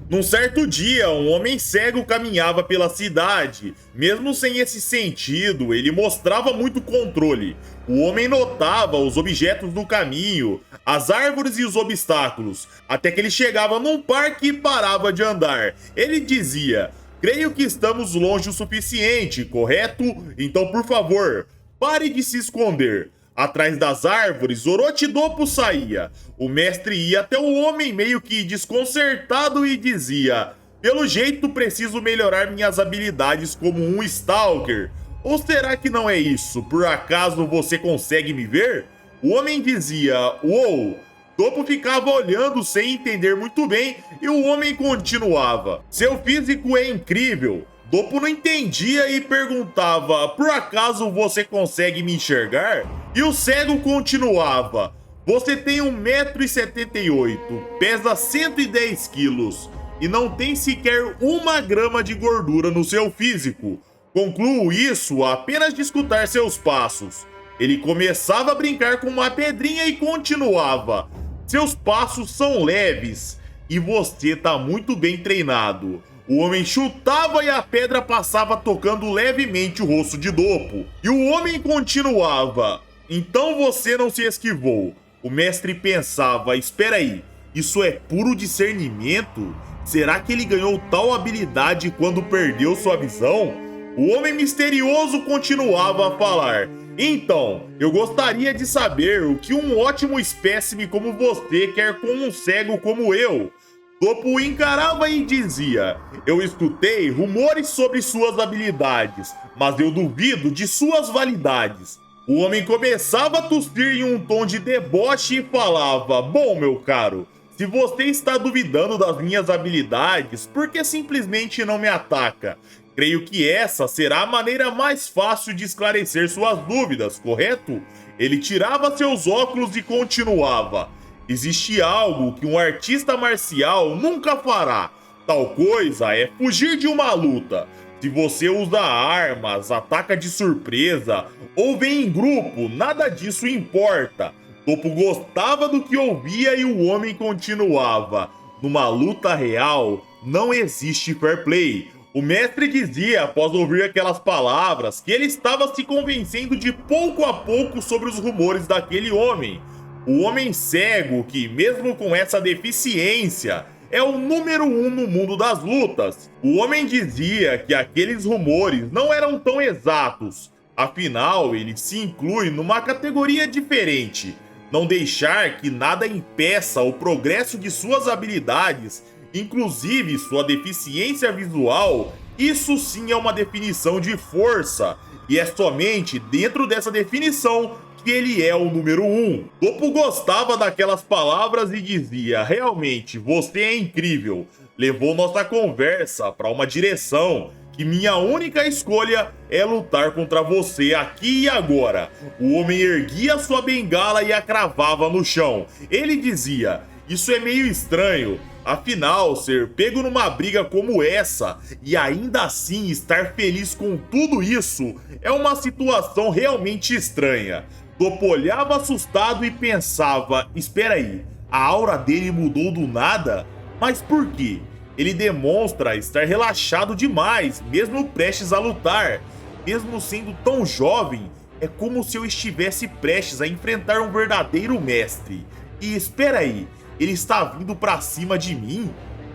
Num certo dia, um homem cego caminhava pela cidade. Mesmo sem esse sentido, ele mostrava muito controle. O homem notava os objetos do caminho, as árvores e os obstáculos, até que ele chegava num parque e parava de andar. Ele dizia: "Creio que estamos longe o suficiente, correto? Então, por favor, pare de se esconder." Atrás das árvores, Orochidopo saía. O mestre ia até o homem meio que desconcertado e dizia: "Pelo jeito preciso melhorar minhas habilidades como um Stalker. Ou será que não é isso? Por acaso você consegue me ver?" O homem dizia: "Uou!" Dopo ficava olhando sem entender muito bem e o homem continuava: "Seu físico é incrível." Dopo não entendia e perguntava: "Por acaso você consegue me enxergar?" E o cego continuava: "Você tem 1,78 m, pesa 110 quilos e não tem sequer 1 grama de gordura no seu físico. Concluo isso apenas de escutar seus passos." Ele começava a brincar com uma pedrinha e continuava: "Seus passos são leves e você tá muito bem treinado." O homem chutava e a pedra passava tocando levemente o rosto de Dopo. E o homem continuava: "Então você não se esquivou." O mestre pensava: "Espera aí, isso é puro discernimento? Será que ele ganhou tal habilidade quando perdeu sua visão?" O homem misterioso continuava a falar: "Então, eu gostaria de saber o que um ótimo espécime como você quer com um cego como eu." Dopo o encarava e dizia: "Eu escutei rumores sobre suas habilidades, mas eu duvido de suas validades." O homem começava a tossir em um tom de deboche e falava: "Bom, meu caro, se você está duvidando das minhas habilidades, por que simplesmente não me ataca? Creio que essa será a maneira mais fácil de esclarecer suas dúvidas, correto?" Ele tirava seus óculos e continuava: "Existe algo que um artista marcial nunca fará. Tal coisa é fugir de uma luta. Se você usa armas, ataca de surpresa ou vem em grupo, nada disso importa." Topo gostava do que ouvia e o homem continuava: "Numa luta real, não existe fair play." O mestre dizia, após ouvir aquelas palavras, que ele estava se convencendo de pouco a pouco sobre os rumores daquele homem. O homem cego, que mesmo com essa deficiência, é o número 1 no mundo das lutas. O homem dizia que aqueles rumores não eram tão exatos. Afinal, ele se inclui numa categoria diferente. Não deixar que nada impeça o progresso de suas habilidades, inclusive sua deficiência visual, isso sim é uma definição de força. E é somente dentro dessa definição que ele é o número 1. Dopo gostava daquelas palavras e dizia: "Realmente, você é incrível." Levou nossa conversa para uma direção que minha única escolha é lutar contra você aqui e agora. O homem erguia sua bengala e a cravava no chão. Ele dizia: "Isso é meio estranho. Afinal, ser pego numa briga como essa e ainda assim estar feliz com tudo isso é uma situação realmente estranha." Dopo olhava assustado e pensava: "Espera aí, a aura dele mudou do nada? Mas por quê? Ele demonstra estar relaxado demais, mesmo prestes a lutar. Mesmo sendo tão jovem, é como se eu estivesse prestes a enfrentar um verdadeiro mestre. E espera aí, ele está vindo pra cima de mim?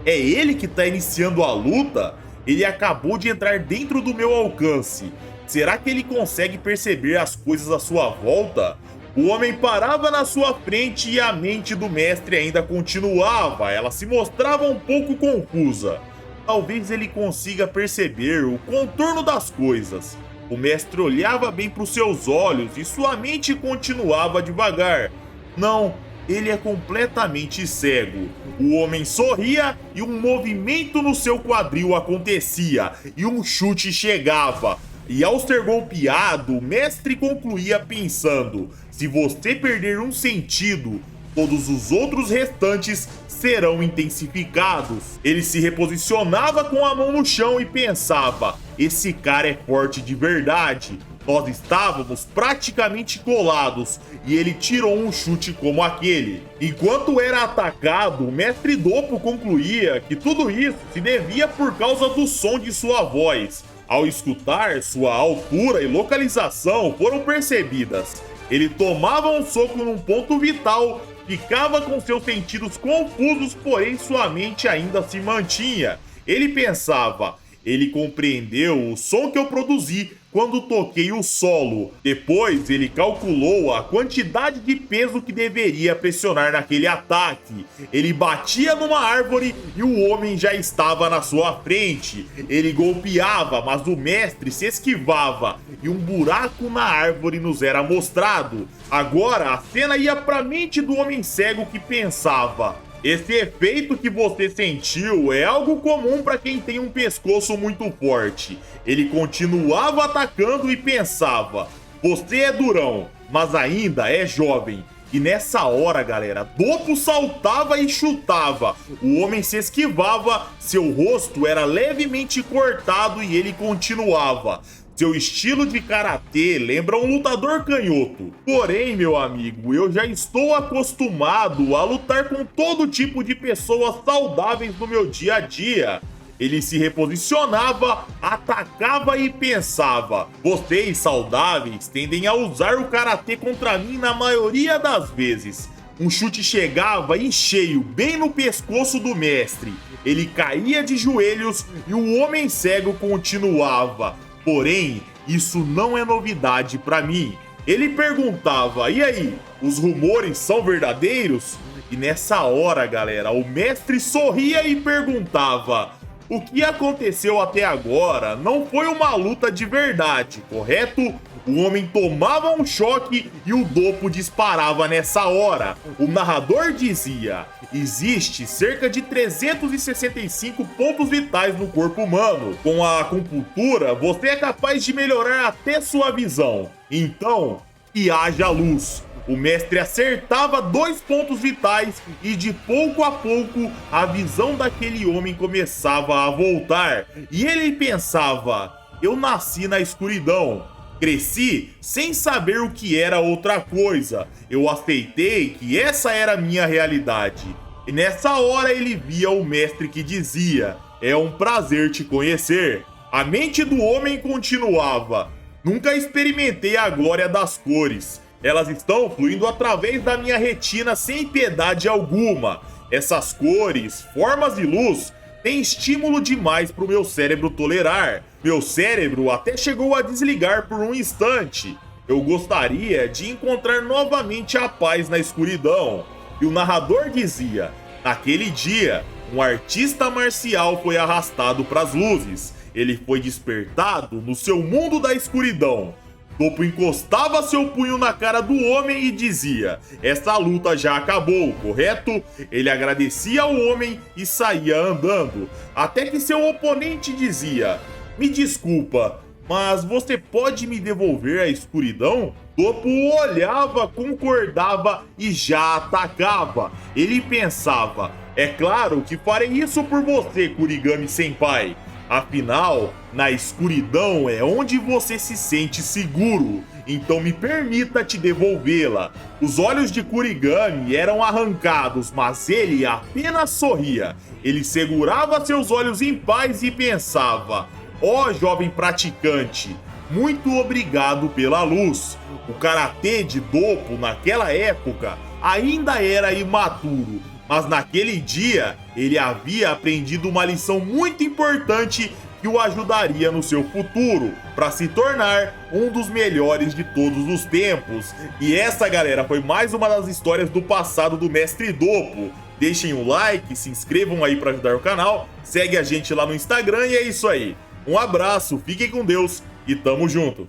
É ele que está iniciando a luta? Ele acabou de entrar dentro do meu alcance. Será que ele consegue perceber as coisas à sua volta?" O homem parava na sua frente e a mente do mestre ainda continuava. Ela se mostrava um pouco confusa. Talvez ele consiga perceber o contorno das coisas. O mestre olhava bem para os seus olhos e sua mente continuava devagar. Não, ele é completamente cego. O homem sorria e um movimento no seu quadril acontecia e um chute chegava. E ao ser golpeado, o mestre concluía pensando: "Se você perder um sentido, todos os outros restantes serão intensificados." Ele se reposicionava com a mão no chão e pensava: "Esse cara é forte de verdade." Nós estávamos praticamente colados e ele tirou um chute como aquele. Enquanto era atacado, o Mestre Dopo concluía que tudo isso se devia por causa do som de sua voz. Ao escutar, sua altura e localização foram percebidas. Ele tomava um soco num ponto vital, ficava com seus sentidos confusos, porém sua mente ainda se mantinha. Ele pensava: ele compreendeu o som que eu produzi quando toquei o solo. Depois ele calculou a quantidade de peso que deveria pressionar naquele ataque. Ele batia numa árvore e o homem já estava na sua frente. Ele golpeava, mas o mestre se esquivava e um buraco na árvore nos era mostrado. Agora a cena ia para a mente do homem cego, que pensava: esse efeito que você sentiu é algo comum para quem tem um pescoço muito forte. Ele continuava atacando e pensava: você é durão, mas ainda é jovem. E nessa hora, galera, Dopo saltava e chutava. O homem se esquivava, seu rosto era levemente cortado e ele continuava. Seu estilo de karatê lembra um lutador canhoto. Porém, meu amigo, eu já estou acostumado a lutar com todo tipo de pessoas saudáveis no meu dia a dia. Ele se reposicionava, atacava e pensava: vocês saudáveis tendem a usar o karatê contra mim na maioria das vezes. Um chute chegava em cheio, bem no pescoço do mestre. Ele caía de joelhos e o homem cego continuava. Porém, isso não é novidade para mim. Ele perguntava: e aí, os rumores são verdadeiros? E nessa hora, galera, o mestre sorria e perguntava: o que aconteceu até agora não foi uma luta de verdade, correto? O homem tomava um choque e o Dopo disparava nessa hora. O narrador dizia: existe cerca de 365 pontos vitais no corpo humano. Com a acupuntura, você é capaz de melhorar até sua visão. Então, que haja luz. O mestre acertava 2 pontos vitais e de pouco a pouco a visão daquele homem começava a voltar. E ele pensava: eu nasci na escuridão. Cresci sem saber o que era outra coisa. Eu aceitei que essa era a minha realidade. E nessa hora ele via o mestre, que dizia: é um prazer te conhecer. A mente do homem continuava: nunca experimentei a glória das cores. Elas estão fluindo através da minha retina sem piedade alguma. Essas cores, formas e luz têm estímulo demais para o meu cérebro tolerar. Meu cérebro até chegou a desligar por um instante. Eu gostaria de encontrar novamente a paz na escuridão. E o narrador dizia: naquele dia, um artista marcial foi arrastado para as luzes. Ele foi despertado no seu mundo da escuridão. Dopo encostava seu punho na cara do homem e dizia: essa luta já acabou, correto? Ele agradecia ao homem e saía andando, até que seu oponente dizia: me desculpa, mas você pode me devolver a escuridão? Dopo olhava, concordava e já atacava. Ele pensava: é claro que farei isso por você, Kurigami Senpai. Afinal, na escuridão é onde você se sente seguro, então me permita te devolvê-la. Os olhos de Kurigami eram arrancados, mas ele apenas sorria. Ele segurava seus olhos em paz e pensava: ó jovem praticante, muito obrigado pela luz. O karatê de Dopo naquela época ainda era imaturo, mas naquele dia ele havia aprendido uma lição muito importante que o ajudaria no seu futuro para se tornar um dos melhores de todos os tempos. E essa, galera, foi mais uma das histórias do passado do Mestre Dopo. Deixem um like, se inscrevam aí para ajudar o canal, segue a gente lá no Instagram e é isso aí. Um abraço, fiquem com Deus e tamo junto!